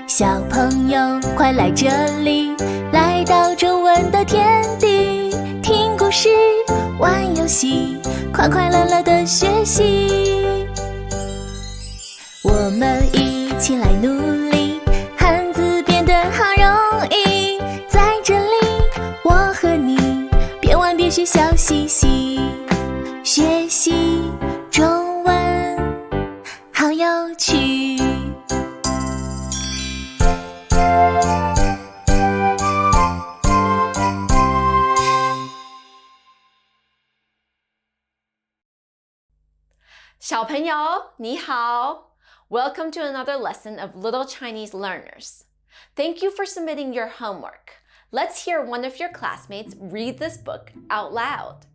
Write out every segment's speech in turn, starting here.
小朋友，快来这里，来到中文的天地，听故事，玩游戏，快快乐乐的学习。我们一起来努力，汉字变得好容易。在这里，我和你，边玩边学笑嘻嘻，学习中文好有趣。小朋友，你好! Welcome to another lesson of Little Chinese Learners. Thank you for submitting your homework. Let's hear one of your classmates read this book out loud.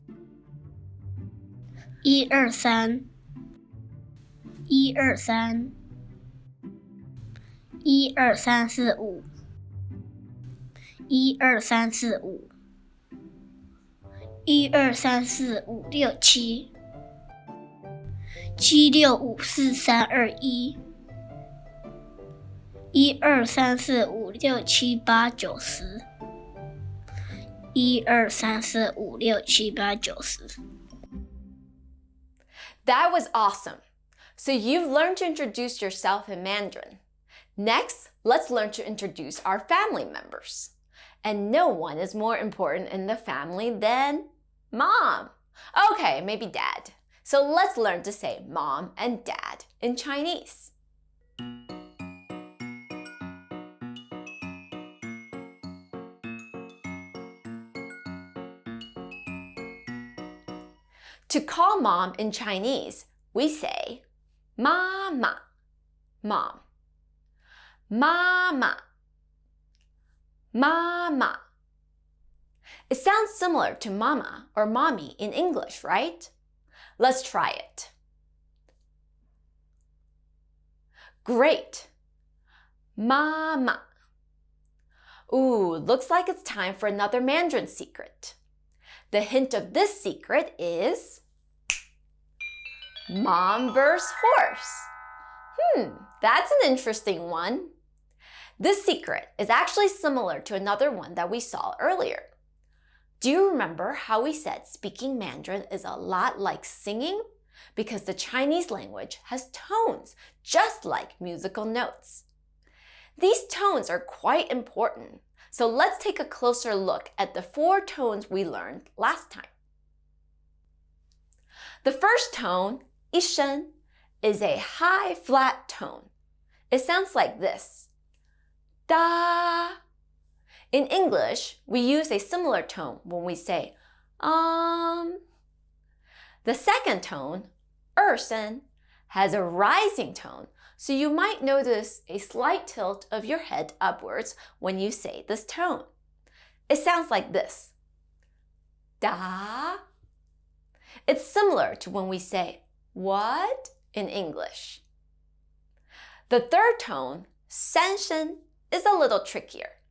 1、2、3 1、2、3 1、2、3、4、5 1、2、3、4、5 1、2、3、4、5、6、7 7、6、5、4、3、2、1 1、2、3、4、5、6、7、8、9、10 1、2、3、4、5、6、7、8、9、10 That was awesome! So you've learned to introduce yourself in Mandarin. Next, let's learn to introduce our family members. And no one is more important in the family than Mom. Okay, maybe Dad. So let's learn to say Mom and Dad in Chinese. To call Mom in Chinese, we say Mama, Mom. Mama, Mama. It sounds similar to Mama or Mommy in English, right? Let's try it. Great. Mama. Ooh, looks like it's time for another Mandarin secret. The hint of this secret is Mom versus horse. That's an interesting one. This secret is actually similar to another one that we saw earlier. Do you remember how we said speaking Mandarin is a lot like singing? Because the Chinese language has tones, just like musical notes. These tones are quite important, so let's take a closer look at the 4 tones we learned last time. The first tone, 一声, is a high flat tone. It sounds like this. Da. In English, we use a similar tone when we say The second tone, 二声, has a rising tone, so you might notice a slight tilt of your head upwards when you say this tone. It sounds like this. Da. It's similar to when we say what in English. The third tone, 三声, is a little trickier.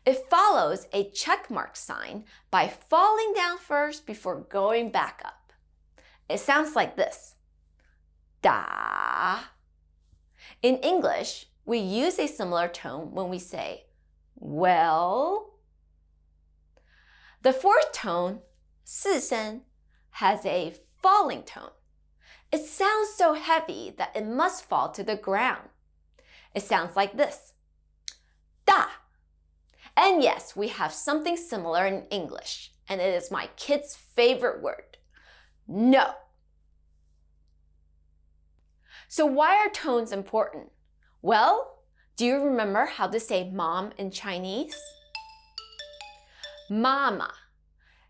It follows a checkmark sign by falling down first before going back up. It sounds like this. Da. In English, we use a similar tone when we say well. The fourth tone, 四声, has a falling tone. It sounds so heavy that it must fall to the ground. It sounds like this. Da. And yes, we have something similar in English, and it is my kid's favorite word. No. So why are tones important? Well, do you remember how to say mom in Chinese? Mama,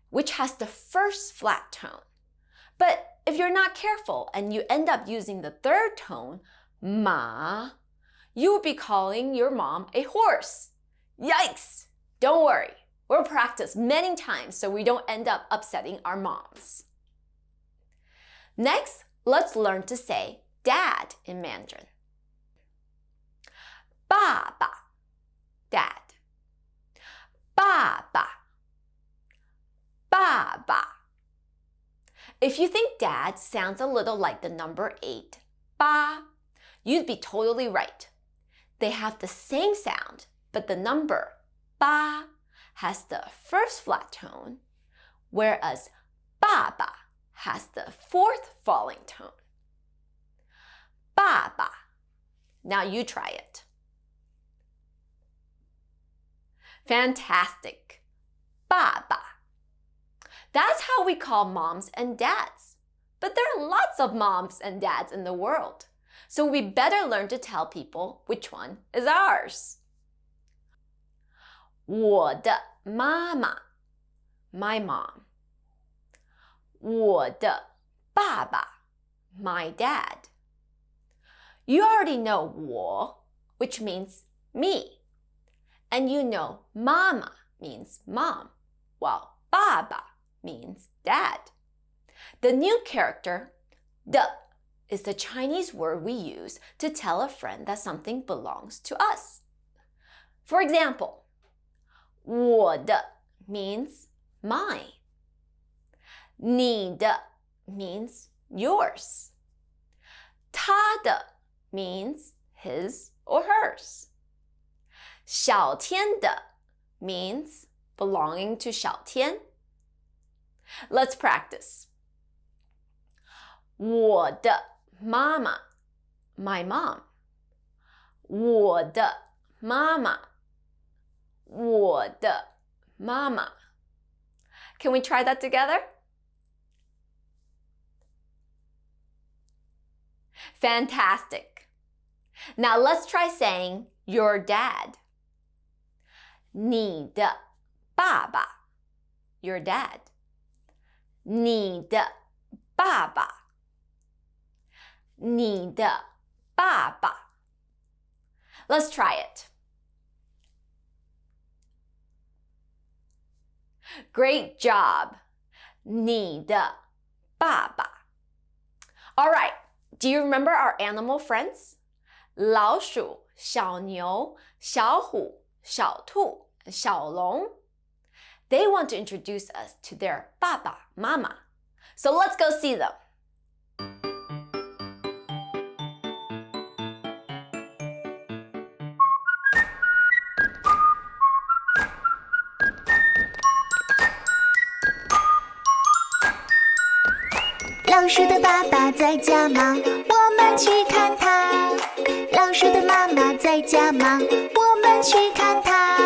which has the first flat tone. But if you're not careful and you end up using the third tone, ma, you will be calling your mom a horse. Yikes! Don't worry, we'll practice many times so we don't end up upsetting our moms. Next, let's learn to say dad in Mandarin. 爸爸, dad. 爸爸, 爸爸. If you think dad sounds a little like the number 8, 八, you'd be totally right. They have the same sound, but the number 八 has the first flat tone, whereas 爸爸 has the fourth falling tone. 爸爸. Now you try it. Fantastic. 爸爸. That's how we call moms and dads. But there are lots of moms and dads in the world. So we better learn to tell people which one is ours. 我的妈妈 my mom. 我的爸爸 my dad. You already know 我, which means me. And you know mama means mom, while 爸爸 means dad. The new character, 的, is the Chinese word we use to tell a friend that something belongs to us. For example, 我的 means mine. 你的 means yours. 他的 means his or hers. 小天的 means belonging to 小天. Let's practice. 我的妈妈 my mom. 我的妈妈我的妈妈. Can we try that together? Fantastic. Now let's try saying your dad. 你的爸爸 your dad. 你的爸爸你的爸爸. Let's try it. Great job. 你的爸爸. All right. Do you remember our animal friends? 老鼠、小牛、小虎、小兔、小龙. They want to introduce us to their 爸爸、妈妈. So let's go see them. “老鼠的爸爸在家吗？我们去看他。老鼠的妈妈在家吗？我们去看他。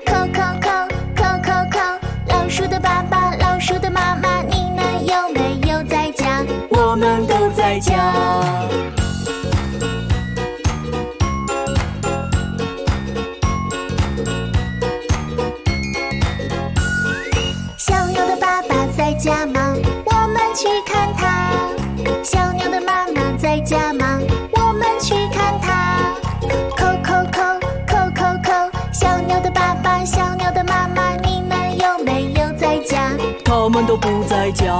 叩叩叩，叩叩叩，老鼠的爸爸，老鼠的妈妈，你们有没有在家？我们都在家。小牛的爸爸在家吗？我们去看他。小牛的妈妈在家吗？我们去看他。叩叩叩，叩叩叩，小牛的爸爸，小牛的妈妈，你们有没有在家？他们都不在家。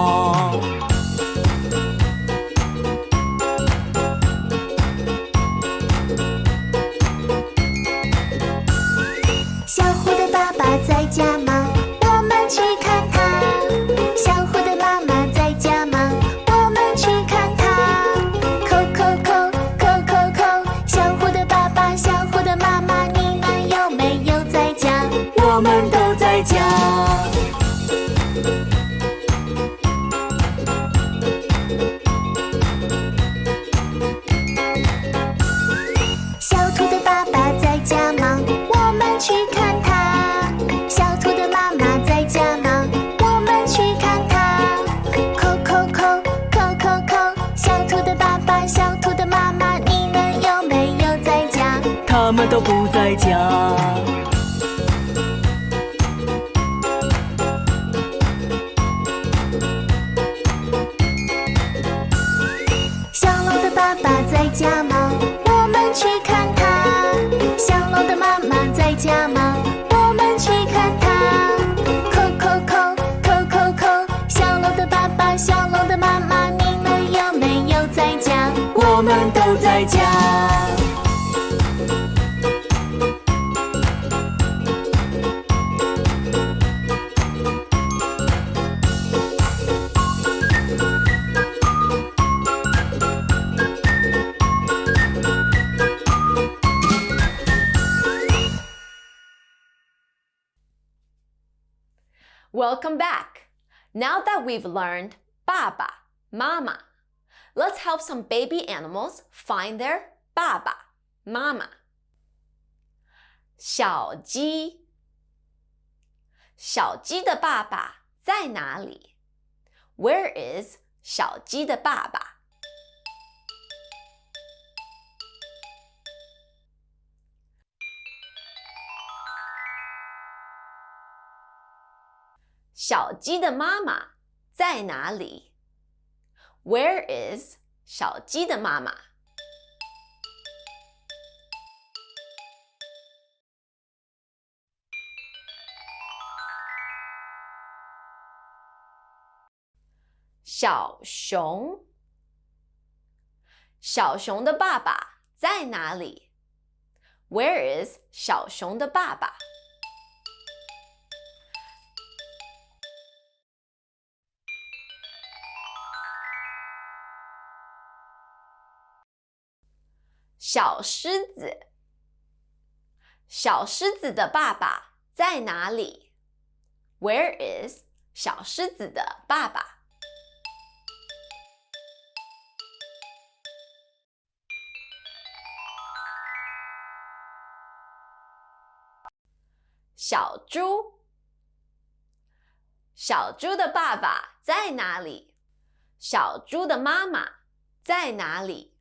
小虎的爸爸在家吗？我们去看他。小虎的妈妈在家吗？我们去看他。叩叩叩，叩叩叩，小虎的爸爸，小虎的妈妈，你们有没有在家？我们都在家。小兔的爸爸在家吗？我们去看他。小兔的妈妈在家吗？我们去看他。叩叩叩，叩叩叩，小兔的爸爸，小兔的妈妈，你们有没有在家？他们都不在家。小龙的爸爸在家吗？我们去看他。小龙的妈妈在家吗？我们去看他。叩叩叩，叩叩叩，小龙的爸爸，小龙的妈妈，你们有没有在家？我们都在家。Welcome back. Now that we've learned 爸爸, mama, let's help some baby animals find their 爸爸, mama. 小鸡，小鸡的爸爸在哪里？ Where is 小鸡的爸爸？小鸡的妈妈在哪里？ Where is 小鸡的妈妈？小熊，小熊的爸爸在哪里？ Where is 小熊的爸爸？小狮子，小狮子的爸爸在哪里？ Where is 小狮子的爸爸？小猪，小猪的爸爸在哪里？小猪的妈妈在哪里？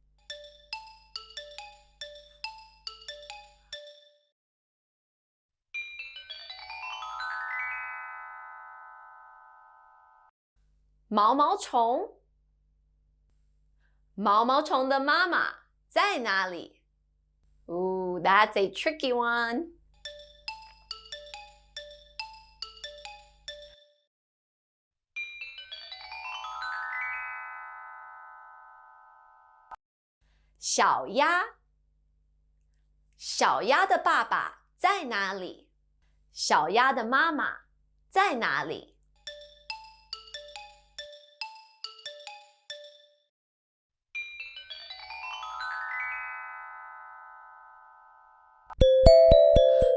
毛毛虫，毛毛虫的妈妈在哪里？ Ooh, that's a tricky one. 小鸭，小鸭的爸爸在哪里？小鸭的妈妈在哪里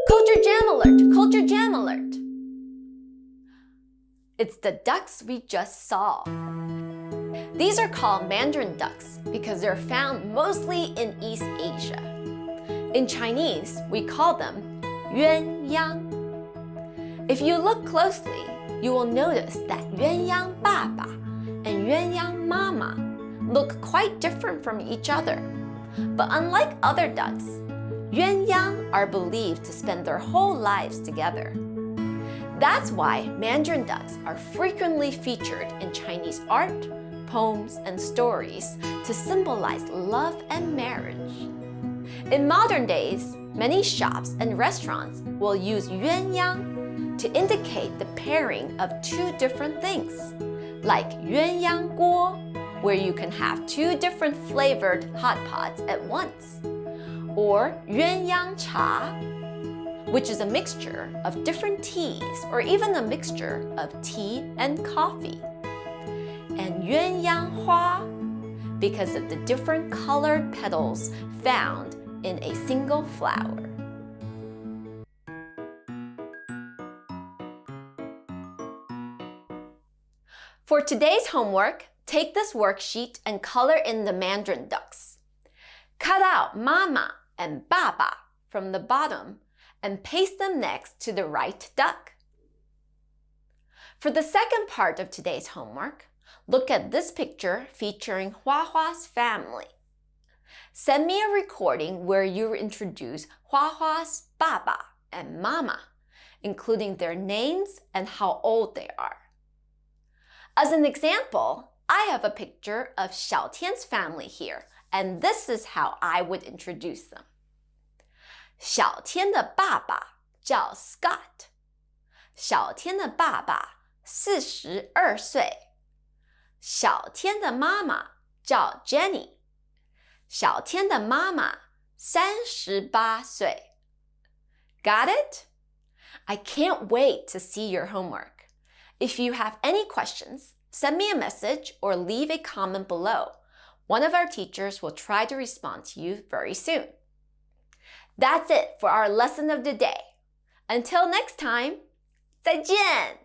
？Culture Jam Alert! Culture Jam Alert! It's the ducks we just saw. These are called mandarin ducks because they're found mostly in East Asia. In Chinese, we call them 鸳鸯. If you look closely, you will notice that 鸳鸯爸爸 and 鸳鸯妈妈 look quite different from each other. But unlike other ducks, 鸳鸯are believed to spend their whole lives together. That's why mandarin ducks are frequently featured in Chinese art, poems, and stories to symbolize love and marriage. In modern days, many shops and restaurants will use 鸳鸯to indicate the pairing of two different things, like 鸳鸯锅, where you can have two different flavored hot pots at once, or 鸳鸯茶, which is a mixture of different teas or even a mixture of tea and coffee. And 鸳鸯花, because of the different colored petals found in a single flower. For today's homework, take this worksheet and color in the mandarin ducks. Cut out mama and baba from the bottom and paste them next to the right duck. For the second part of today's homework, look at this picture featuring Hua Hua's family. Send me a recording where you introduce Hua Hua's baba and mama, including their names and how old they are. As an example, I have a picture of Xiao Tian's family here, and this is how I would introduce them. 小天的爸爸叫 Scott. 小天的爸爸42岁。小天的妈妈叫 Jenny. 小天的妈妈38岁。Got it? I can't wait to see your homework. If you have any questions, send me a message or leave a comment below. One of our teachers will try to respond to you very soon. That's it for our lesson of the day. Until next time, 再见!